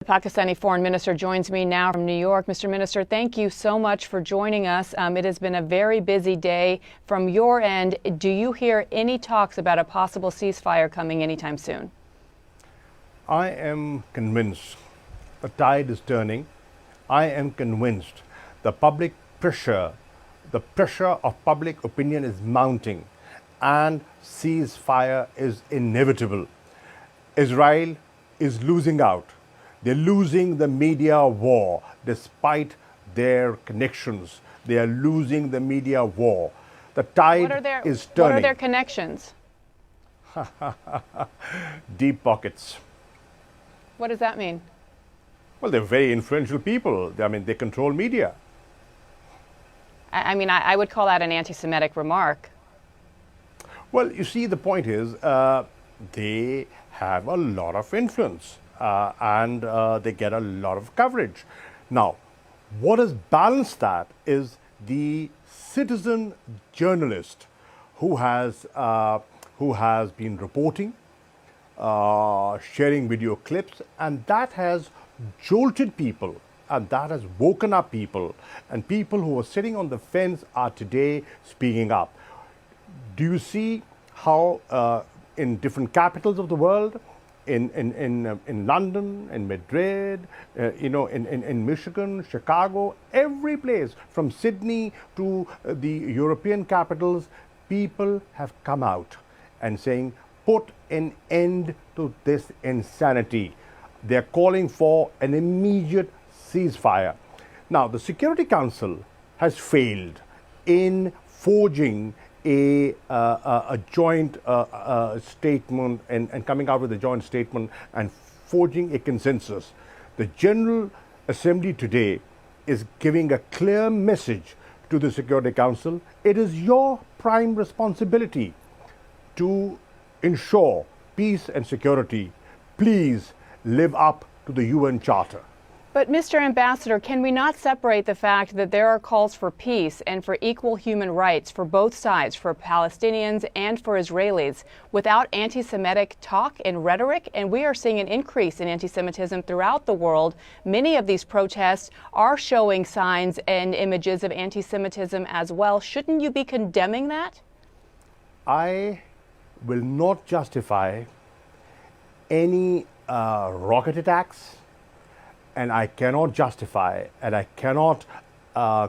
The Pakistani Foreign Minister joins me now from New York. Mr. Minister, thank you so much for joining us. It has been a very busy day. From your end, do you hear any talks about a possible ceasefire coming anytime soon? I am convinced the tide is turning. I am convinced the pressure of public opinion is mounting and ceasefire is inevitable. Israel is losing out. They're losing the media war despite their connections. They are losing the media war. The tide is turning. What are their connections? Deep pockets. What does that mean? Well, they're very influential people. They control media. I would call that an anti-Semitic remark. Well, you see, the point is they have a lot of influence. And they get a lot of coverage. Now, what has balanced that is the citizen journalist who has been reporting, sharing video clips, and that has jolted people, and that has woken up people, and people who were sitting on the fence are today speaking up. Do you see how in different capitals of the world, in London, in Madrid, in Michigan, Chicago, every place from Sydney to the European capitals, people have come out and saying, put an end to this insanity. They're calling for an immediate ceasefire. Now, the Security Council has failed in forging a joint statement and coming out with a joint statement and forging a consensus. The General Assembly today is giving a clear message to the Security Council. It is your prime responsibility to ensure peace and security. Please live up to the UN Charter. But, Mr. Ambassador, can we not separate the fact that there are calls for peace and for equal human rights for both sides, for Palestinians and for Israelis, without anti-Semitic talk and rhetoric? And we are seeing an increase in anti-Semitism throughout the world. Many of these protests are showing signs and images of anti-Semitism as well. Shouldn't you be condemning that? I will not justify any rocket attacks, and I cannot justify and I cannot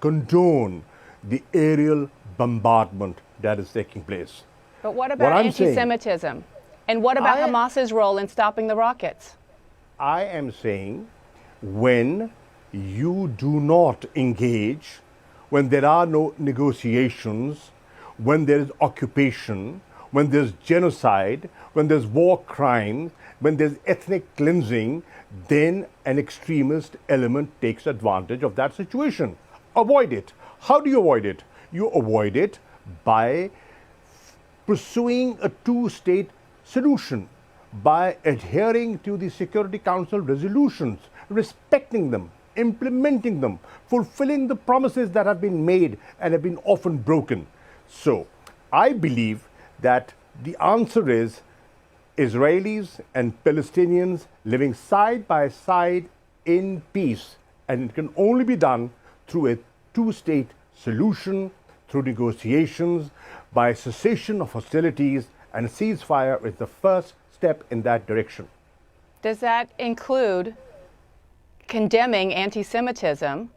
condone the aerial bombardment that is taking place. But what about anti-Semitism? And what about Hamas's role in stopping the rockets? I am saying when you do not engage, when there are no negotiations, when there is occupation, when there's genocide, when there's war crimes, when there's ethnic cleansing, then an extremist element takes advantage of that situation. Avoid it. How do you avoid it? You avoid it by pursuing a two-state solution, by adhering to the Security Council resolutions, respecting them, implementing them, fulfilling the promises that have been made and have been often broken. So, I believe that the answer is Israelis and Palestinians living side by side in peace, and it can only be done through a two-state solution, through negotiations, by cessation of hostilities, and ceasefire is the first step in that direction. Does that include condemning anti-Semitism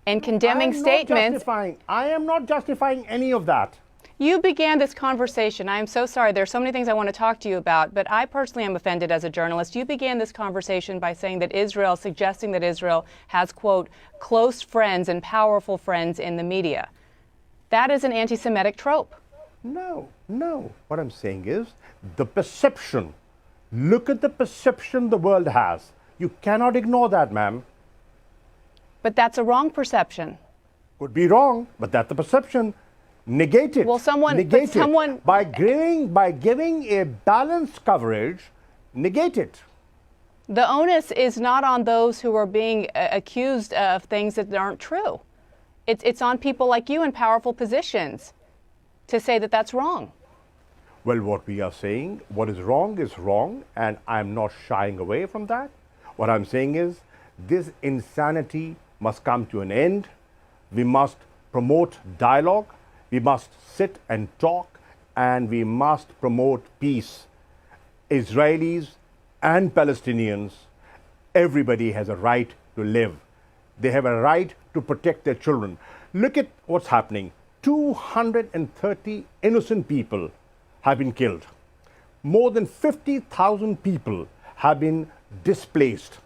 and condemning statements? I am not justifying any of that. You began this conversation. I am so sorry. There are so many things I want to talk to you about, but I personally am offended as a journalist. You began this conversation by saying that suggesting that Israel has, quote, close friends and powerful friends in the media. That is an anti-Semitic trope. No. What I'm saying is the perception. Look at the perception the world has. You cannot ignore that, ma'am. But that's a wrong perception. Could be wrong, but that's the perception. Negate it. Well, someone by giving a balanced coverage, negate it. The onus is not on those who are being accused of things that aren't true. It's on people like you in powerful positions to say that that's wrong. Well, what we are saying, what is wrong, and I'm not shying away from that. What I'm saying is, this insanity must come to an end. We must promote dialogue. We must sit and talk, and we must promote peace. Israelis and Palestinians, everybody has a right to live. They have a right to protect their children. Look at what's happening. 230 innocent people have been killed. More than 50,000 people have been displaced.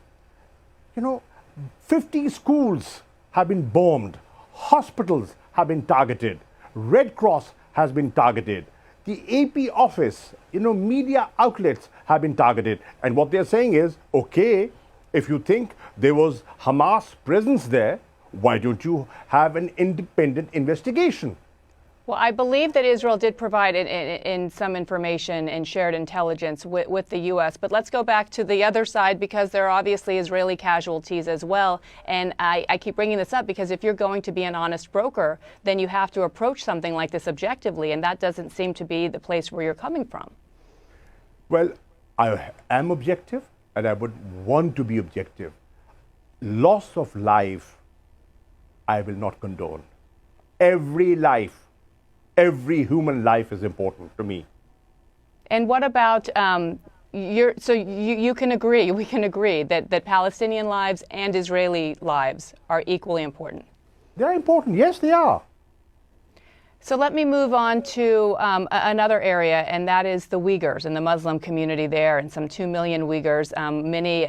50 schools have been bombed. Hospitals have been targeted. Red Cross has been targeted. The AP office, media outlets have been targeted. And what they're saying is, okay, if you think there was Hamas presence there, why don't you have an independent investigation? Well, I believe that Israel did provide in some information and shared intelligence with the U.S. But let's go back to the other side, because there are obviously Israeli casualties as well. And I keep bringing this up because if you're going to be an honest broker, then you have to approach something like this objectively. And that doesn't seem to be the place where you're coming from. Well, I am objective, and I would want to be objective. Loss of life, I will not condone. Every life, every human life is important to me. And what about, you can agree, we can agree that Palestinian lives and Israeli lives are equally important? They're important, yes, they are. So let me move on to another area, and that is the Uyghurs and the Muslim community there, and some 2 million Uyghurs. Many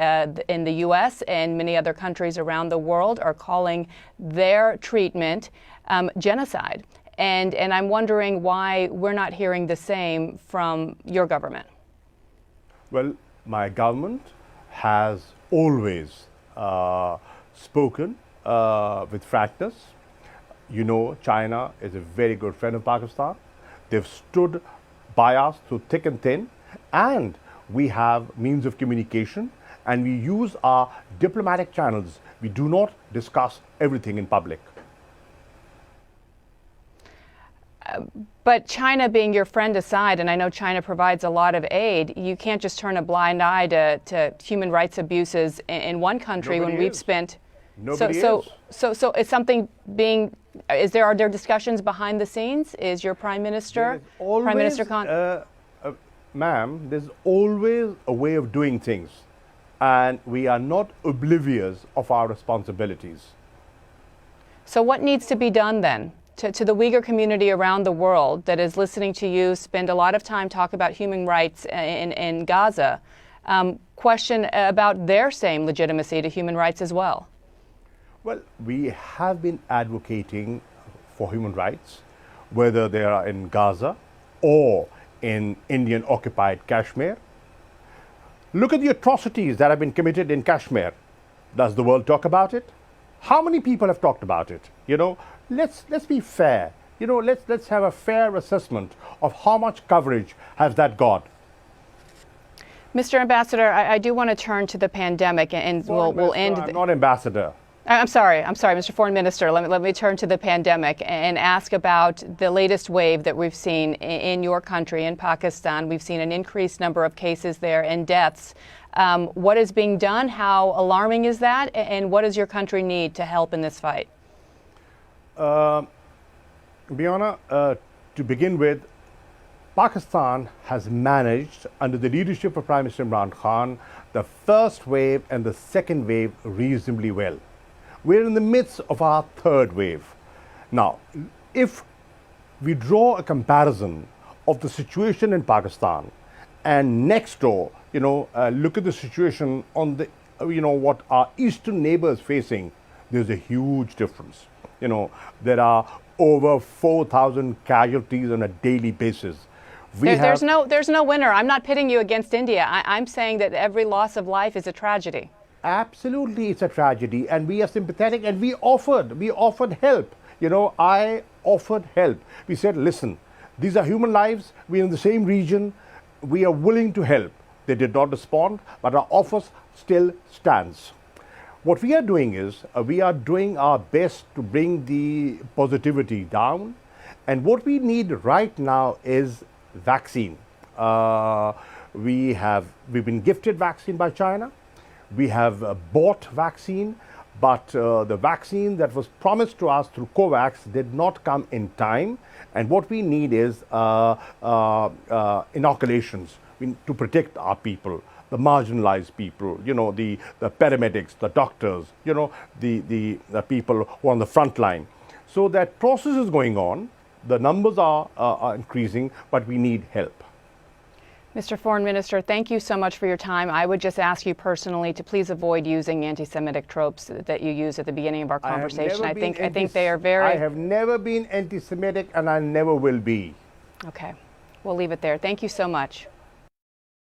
in the U.S. and many other countries around the world are calling their treatment genocide. And I'm wondering why we're not hearing the same from your government. Well, my government has always spoken with frankness. China is a very good friend of Pakistan. They've stood by us through thick and thin, and we have means of communication, and we use our diplomatic channels. We do not discuss everything in public. But China being your friend aside, and I know China provides a lot of aid, you can't just turn a blind eye to human rights abuses in one country. Nobody when we've is. spent Nobody so is. is something being are there discussions behind the scenes? Is your Prime Minister Prime Minister ma'am, there's always a way of doing things, and we are not oblivious of our responsibilities. So what needs to be done then to the Uyghur community around the world that is listening to you spend a lot of time talk about human rights in Gaza, question about their same legitimacy to human rights as well? Well, we have been advocating for human rights, whether they are in Gaza or in Indian occupied Kashmir. Look at the atrocities that have been committed in Kashmir. Does the world talk about it? How many people have talked about it? Let's be fair. Let's have a fair assessment of how much coverage has that got. Mr. Ambassador, I do want to turn to the pandemic, and we'll end. I'm not ambassador. I'm sorry, Mr. Foreign Minister. Let me turn to the pandemic and ask about the latest wave that we've seen in your country, in Pakistan. We've seen an increased number of cases there and deaths. What is being done? How alarming is that? And what does your country need to help in this fight? Biana, to begin with, Pakistan has managed, under the leadership of Prime Minister Imran Khan, the first wave and the second wave reasonably well. We're in the midst of our third wave. Now, if we draw a comparison of the situation in Pakistan and next door, look at the situation on the, what our eastern neighbors facing, there's a huge difference. There are over 4,000 casualties on a daily basis. There's no winner. I'm not pitting you against India. I'm saying that every loss of life is a tragedy. Absolutely, it's a tragedy, and we are sympathetic, and we offered help. I offered help. We said, listen, these are human lives. We're in the same region. We are willing to help. They did not respond, but our offer still stands. What we are doing is, we are doing our best to bring the positivity down, and what we need right now is vaccine. We've been gifted vaccine by China. We have bought vaccine, but the vaccine that was promised to us through COVAX did not come in time. And what we need is inoculations to protect our people, the marginalized people, the paramedics, the doctors, the people who are on the front line. So that process is going on. The numbers are increasing, but we need help. Mr. Foreign Minister, thank you so much for your time. I would just ask you personally to please avoid using anti-Semitic tropes that you used at the beginning of our conversation. I think they are very... I have never been anti-Semitic, and I never will be. Okay. We'll leave it there. Thank you so much.